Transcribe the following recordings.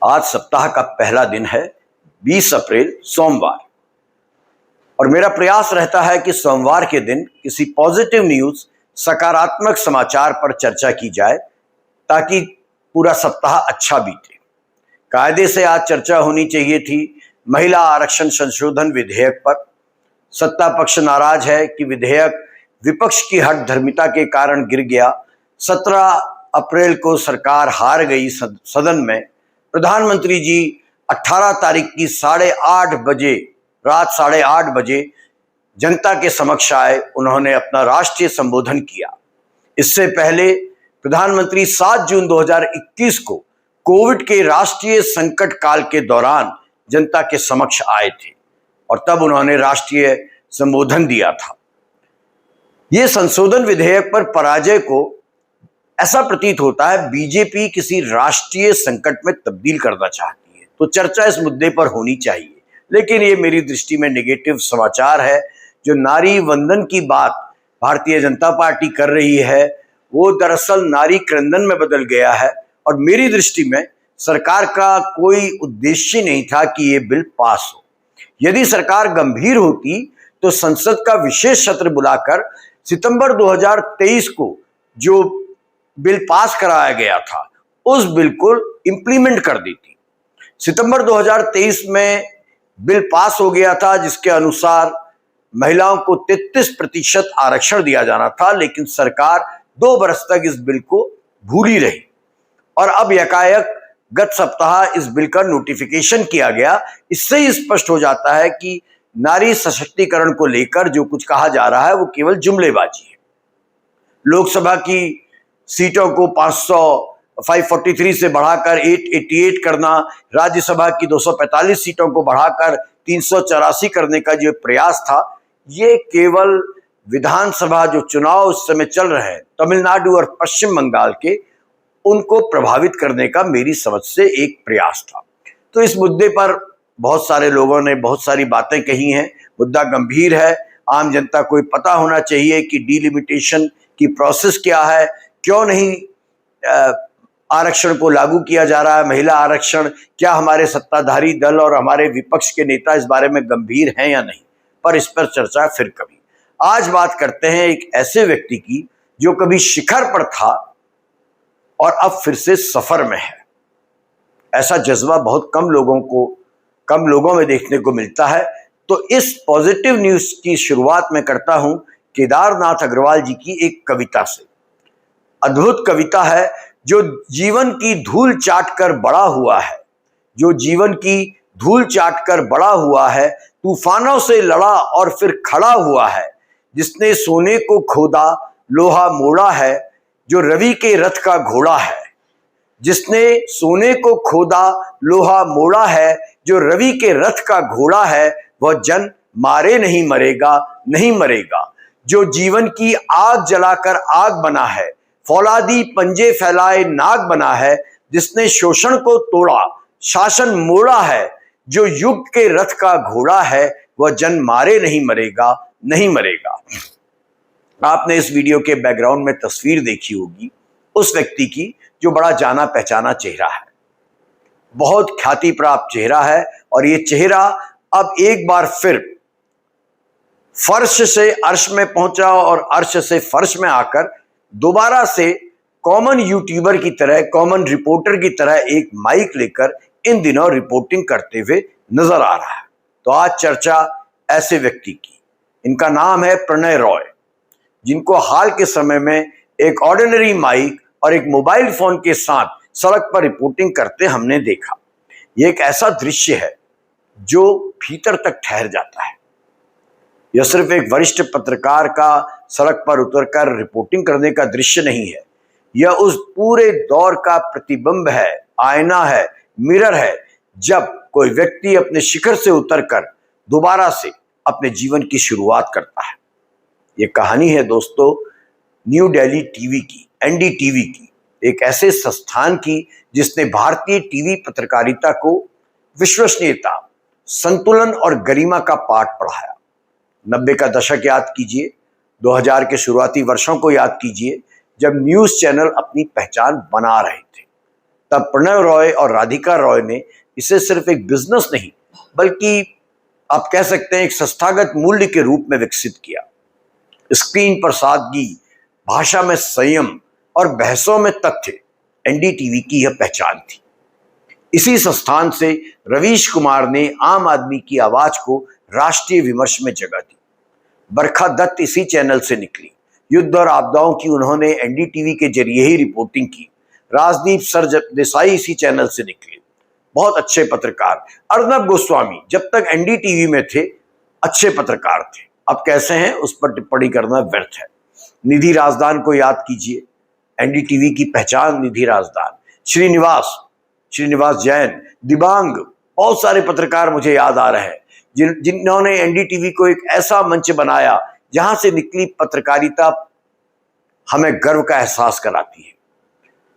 आज सप्ताह का पहला दिन है 20 अप्रैल सोमवार और मेरा प्रयास रहता है कि सोमवार के दिन किसी पॉजिटिव न्यूज, सकारात्मक समाचार पर चर्चा की जाए ताकि पूरा सप्ताह अच्छा बीते। कायदे से आज चर्चा होनी चाहिए थी महिला आरक्षण संशोधन विधेयक पर। सत्ता पक्ष नाराज है कि विधेयक विपक्ष की हठधर्मिता के कारण गिर गया। 17 अप्रैल को सरकार हार गई सदन में। प्रधानमंत्री जी 18 तारीख की रात 8:30 बजे जनता के समक्ष आए। उन्होंने अपना राष्ट्रीय संबोधन किया। इससे पहले प्रधानमंत्री 7 जून 2021 को कोविड के राष्ट्रीय संकट काल के दौरान जनता के समक्ष आए थे और तब उन्होंने राष्ट्रीय संबोधन दिया था। ये संशोधन विधेयक पर पराजय को ऐसा प्रतीत होता है बीजेपी किसी राष्ट्रीय संकट में तब्दील करना चाहती है, तो चर्चा इस मुद्दे पर होनी चाहिए। लेकिन ये मेरी दृष्टि में नेगेटिव समाचार है। जो नारी वंदन की बात भारतीय जनता पार्टी कर रही है वो दरअसल नारी क्रंदन में बदल गया है और मेरी दृष्टि में सरकार का कोई उद्देश्य नहीं था कि ये बिल पास हो। यदि सरकार गंभीर होती तो संसद का विशेष सत्र बुलाकर सितंबर 2023 को जो बिल पास कराया गया था उस बिल को इंप्लीमेंट कर देती। सितंबर 2023 में बिल पास हो गया था जिसके अनुसार महिलाओं को 33% आरक्षण दिया जाना था, लेकिन सरकार 2 बरस तक इस बिल को भूली रही और अब एकाएक गत सप्ताह इस बिल का नोटिफिकेशन किया गया। इससे ही स्पष्ट हो जाता है कि नारी सशक्तिकरण को लेकर जो कुछ कहा जा रहा है वो केवल जुमलेबाजी है। लोकसभा की सीटों को 543 से बढ़ाकर 888 करना, राज्यसभा की 245 सीटों को बढ़ाकर 384 करने का जो प्रयास था, ये केवल विधानसभा जो चुनाव उस समय चल रहे हैं तमिलनाडु और पश्चिम बंगाल के, उनको प्रभावित करने का मेरी समझ से एक प्रयास था। तो इस मुद्दे पर बहुत सारे लोगों ने बहुत सारी बातें कही हैं। मुद्दा गंभीर है। आम जनता को पता होना चाहिए कि डिलिमिटेशन की प्रोसेस क्या है, क्यों नहीं आरक्षण को लागू किया जा रहा है, महिला आरक्षण। क्या हमारे सत्ताधारी दल और हमारे विपक्ष के नेता इस बारे में गंभीर हैं या नहीं, पर इस पर चर्चा फिर कभी। आज बात करते हैं एक ऐसे व्यक्ति की जो कभी शिखर पर था और अब फिर से सफर में है। ऐसा जज्बा बहुत कम लोगों में देखने को मिलता है। तो इस पॉजिटिव न्यूज की शुरुआत में करता हूं केदारनाथ अग्रवाल जी की एक कविता से। अद्भुत कविता है जो जीवन की धूल चाटकर बड़ा हुआ है, जो जीवन की धूल चाटकर बड़ा हुआ है, तूफानों से लड़ा और फिर खड़ा हुआ है, जिसने सोने को खोदा लोहा मोड़ा है, जो रवि के रथ का घोड़ा है। जिसने सोने को खोदा लोहा मोड़ा है, जो रवि के रथ का घोड़ा है, वह जन मारे नहीं मरेगा, नहीं मरेगा। जो जीवन की आग जलाकर आग बना है, फौलादी पंजे फैलाए नाग बना है, जिसने शोषण को तोड़ा शासन मोड़ा है, जो युग के रथ का घोड़ा है, वह जन मारे नहीं मरेगा, नहीं मरेगा। आपने इस वीडियो के बैकग्राउंड में तस्वीर देखी होगी उस व्यक्ति की जो बड़ा जाना पहचाना चेहरा है, बहुत ख्याति प्राप्त चेहरा है और ये चेहरा अब एक बार फिर फर्श से अर्श में पहुंचा और अर्श से फर्श में आकर दोबारा से कॉमन यूट्यूबर की तरह, कॉमन रिपोर्टर की तरह एक माइक लेकर इन दिनों रिपोर्टिंग करते हुए नजर आ रहा है। तो आज चर्चा ऐसे व्यक्ति की। इनका नाम है प्रणय रॉय, जिनको हाल के समय में एक ऑर्डिनरी माइक और एक मोबाइल फोन के साथ सड़क पर रिपोर्टिंग करते हमने देखा। यह एक ऐसा दृश्य है जो भीतर तक ठहर जाता है। यह सिर्फ एक वरिष्ठ पत्रकार का सड़क पर उतरकर रिपोर्टिंग करने का दृश्य नहीं है, यह उस पूरे दौर का प्रतिबिंब है, आईना है, मिरर है, जब कोई व्यक्ति अपने शिखर से उतरकर दोबारा से अपने जीवन की शुरुआत करता है। यह कहानी है दोस्तों न्यू दिल्ली टीवी की, एनडीटीवी की, एक ऐसे संस्थान की जिसने भारतीय टीवी पत्रकारिता को विश्वसनीयता, संतुलन और गरिमा का पाठ पढ़ाया। 90 का दशक याद कीजिए, 2000 के शुरुआती वर्षों को याद कीजिए, जब न्यूज चैनल अपनी पहचान बना रहे थे। तब प्रणव रॉय और राधिका रॉय ने इसे सिर्फ एक बिजनेस नहीं बल्कि आप कह सकते हैं एक संस्थागत मूल्य के रूप में विकसित किया। स्क्रीन पर सादगी, भाषा में संयम और बहसों में तथ्य एनडीटीवी की यह पहचान थी। इसी संस्थान से रवीश कुमार ने आम आदमी की आवाज को राष्ट्रीय विमर्श में जगह दी। बरखा दत्त इसी चैनल से निकली। युद्ध और आपदाओं की उन्होंने एनडीटीवी के जरिए ही रिपोर्टिंग की। राजदीप सरदेसाई इसी चैनल से निकले, बहुत अच्छे पत्रकार। अर्नब गोस्वामी जब तक एनडीटीवी में थे अच्छे पत्रकार थे, अब कैसे हैं उस पर टिप्पणी करना व्यर्थ है। निधि राजदान को याद कीजिए, एनडीटीवी की पहचान निधि राजदान। श्रीनिवास जैन, दिबांग, बहुत सारे पत्रकार मुझे याद आ रहे हैं जिन्होंने एनडीटीवी को एक ऐसा मंच बनाया जहां से निकली पत्रकारिता हमें गर्व का एहसास कराती है।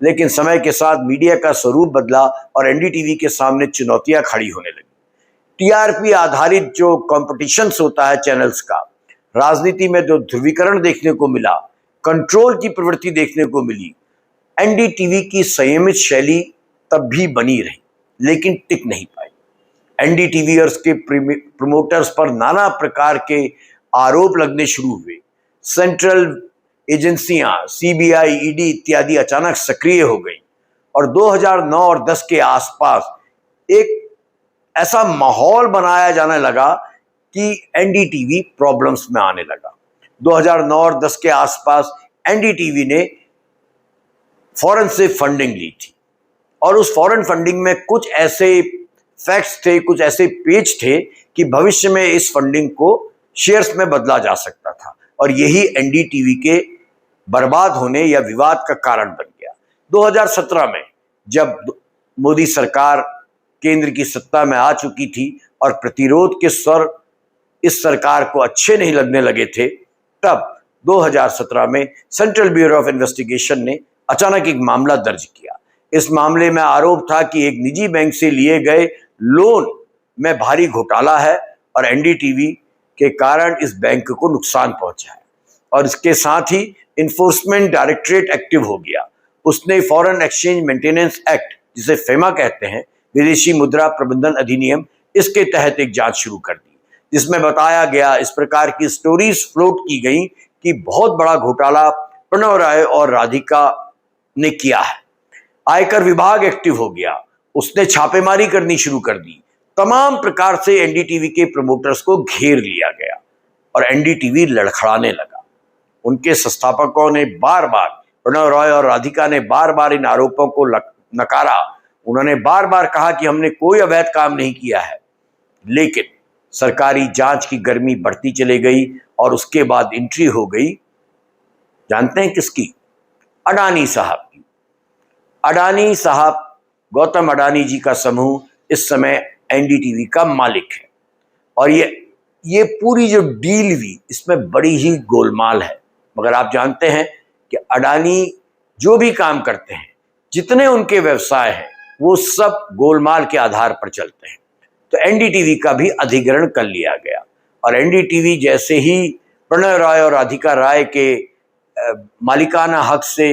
लेकिन समय के साथ मीडिया का स्वरूप बदला और एनडीटीवी के सामने चुनौतियां खड़ी होने लगी। टीआरपी आधारित जो कॉम्पिटिशन्स होता है चैनल्स का, राजनीति में जो ध्रुवीकरण देखने को मिला, कंट्रोल की प्रवृत्ति देखने को मिली, एनडीटीवी की संयमित शैली तब भी बनी रही लेकिन टिक नहीं पाई। एनडीटीवी और उसके प्रमोटर्स पर नाना प्रकार के आरोप लगने शुरू हुए। सेंट्रल एजेंसियां, सीबीआई, ईडी इत्यादि अचानक सक्रिय हो गई और 2009 और 10 के आसपास एक ऐसा माहौल बनाया जाने लगा कि एनडीटीवी प्रॉब्लम्स में आने लगा। 2009 और 10 के आसपास एनडीटीवी ने फॉरेन से फंडिंग ली थी और उस फॉरेन फंडिंग में कुछ ऐसे फैक्ट्स थे, कुछ ऐसे पेज थे कि भविष्य में इस फंडिंग को शेयर्स में बदला जा सकता था और यही एनडीटीवी के बर्बाद होने या विवाद का कारण बन गया। 2017 में जब मोदी सरकार केंद्र की सत्ता में आ चुकी थी और प्रतिरोध के स्वर इस सरकार को अच्छे नहीं लगने लगे थे, तब 2017 में सेंट्रल ब्यूरो ऑफ इन्वेस्टिगेशन ने अचानक एक मामला दर्ज किया। इस मामले में आरोप था कि एक निजी बैंक से लिए गए लोन में भारी घोटाला है और एनडीटीवी के कारण इस बैंक को नुकसान पहुंचा है और इसके साथ ही इन्फोर्समेंट डायरेक्टरेट एक्टिव हो गया। उसने फॉरेन एक्सचेंज मेंटेनेंस एक्ट, जिसे फेमा कहते हैं, विदेशी मुद्रा प्रबंधन अधिनियम, इसके तहत एक जांच शुरू कर दी जिसमें बताया गया, इस प्रकार की स्टोरीज फ्लोट की गई कि बहुत बड़ा घोटाला प्रणव राय और राधिका ने किया है। आयकर विभाग एक्टिव हो गया, उसने छापेमारी करनी शुरू कर दी। तमाम प्रकार से एनडीटीवी के प्रमोटर्स को घेर लिया गया और एनडीटीवी लड़खड़ाने लगा। उनके संस्थापकों ने बार बार, प्रणव रॉय और राधिका ने बार बार इन आरोपों को नकारा। उन्होंने बार बार कहा कि हमने कोई अवैध काम नहीं किया है, लेकिन सरकारी जांच की गर्मी बढ़ती चली गई और उसके बाद एंट्री हो गई, जानते हैं किसकी? अडानी साहब की। अडानी साहब, गौतम अडानी जी का समूह इस समय एनडीटीवी का मालिक है और ये पूरी जो डील हुई इसमें बड़ी ही गोलमाल है। मगर आप जानते हैं कि अडानी जो भी काम करते हैं, जितने उनके व्यवसाय हैं, वो सब गोलमाल के आधार पर चलते हैं। तो एनडीटीवी का भी अधिग्रहण कर लिया गया और एनडीटीवी जैसे ही प्रणव राय और राधिका राय के मालिकाना हक से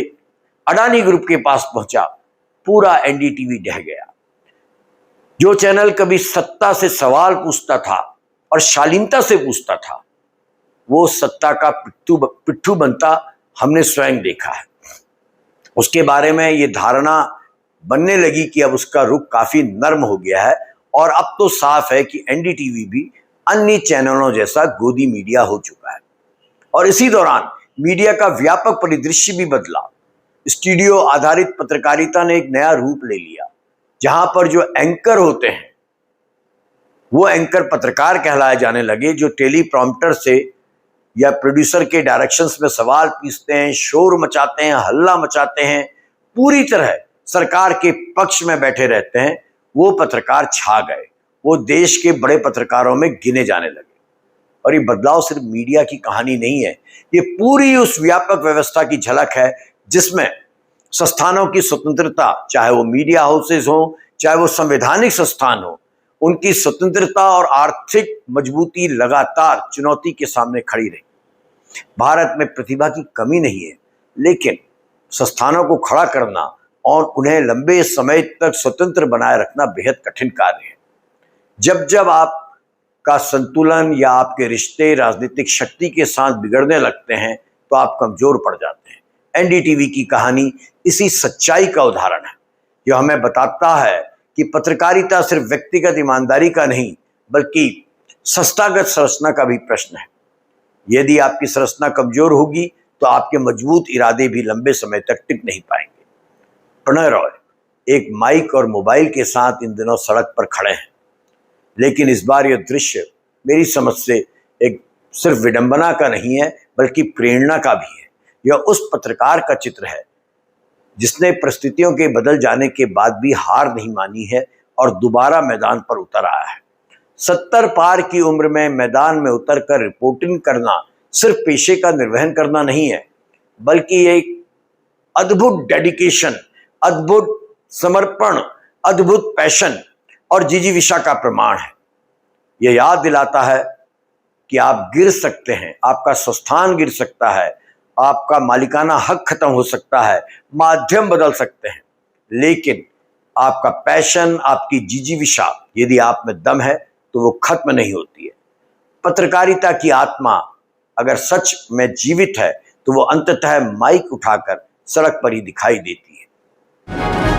अडानी ग्रुप के पास पहुंचा, पूरा एनडीटीवी ढह गया। जो चैनल कभी सत्ता से सवाल पूछता था और शालीनता से पूछता था, वो सत्ता का पिट्ठू बनता हमने स्वयं देखा है। उसके बारे में ये धारणा बनने लगी कि अब उसका रुख काफी नर्म हो गया है और अब तो साफ है कि एनडीटीवी भी अन्य चैनलों जैसा गोदी मीडिया हो चुका है। और इसी दौरान मीडिया का व्यापक परिदृश्य भी बदला। स्टूडियो आधारित पत्रकारिता ने एक नया रूप ले लिया, जहां पर जो एंकर होते हैं वो एंकर पत्रकार कहलाए जाने लगे, जो टेलीप्रॉम्प्टर से या प्रोड्यूसर के डायरेक्शंस में सवाल पूछते हैं, शोर मचाते हैं, हल्ला मचाते हैं, पूरी तरह सरकार के पक्ष में बैठे रहते हैं। वो पत्रकार छा गए, वो देश के बड़े पत्रकारों में गिने जाने लगे। और ये बदलाव सिर्फ मीडिया की कहानी नहीं है, ये पूरी उस व्यापक व्यवस्था की झलक है जिसमें संस्थानों की स्वतंत्रता, चाहे वो मीडिया हाउसेज हो, चाहे वो संवैधानिक संस्थान हो, उनकी स्वतंत्रता और आर्थिक मजबूती लगातार चुनौती के सामने खड़ी रही। भारत में प्रतिभा की कमी नहीं है, लेकिन संस्थानों को खड़ा करना, और उन्हें लंबे समय तक स्वतंत्र बनाए रखना बेहद कठिन कार्य है। जब जब आपका संतुलन या आपके रिश्ते राजनीतिक शक्ति के साथ बिगड़ने लगते हैं तो आप कमजोर पड़ जाते हैं। एनडीटीवी की कहानी इसी सच्चाई का उदाहरण है। यह हमें बताता है कि पत्रकारिता सिर्फ व्यक्तिगत ईमानदारी का नहीं बल्कि संस्थागत संरचना का भी प्रश्न है। यदि आपकी संरचना कमजोर होगी तो आपके मजबूत इरादे भी लंबे समय तक टिक नहीं पाएंगे। प्रणय रॉय एक माइक और मोबाइल के साथ इन दिनों सड़क पर खड़े हैं, लेकिन इस बार यह दृश्य मेरी समझ से एक सिर्फ विडंबना का नहीं है बल्कि प्रेरणा का भी है। यह उस पत्रकार का चित्र है जिसने परिस्थितियों के बदल जाने के बाद भी हार नहीं मानी है और दोबारा मैदान पर उतर आया है। 70 पार की उम्र में मैदान में उतरकर रिपोर्टिंग करना सिर्फ पेशे का निर्वहन करना नहीं है बल्कि एक अद्भुत डेडिकेशन, अद्भुत समर्पण, अद्भुत पैशन और जिजीविषा का प्रमाण है। यह याद दिलाता है कि आप गिर सकते हैं, आपका स्वस्थान गिर सकता है, आपका मालिकाना हक खत्म हो सकता है, माध्यम बदल सकते हैं, लेकिन आपका पैशन, आपकी जिजीविषा यदि आप में दम है तो वो खत्म नहीं होती है। पत्रकारिता की आत्मा अगर सच में जीवित है तो वो अंततः माइक उठाकर सड़क पर ही दिखाई देती है।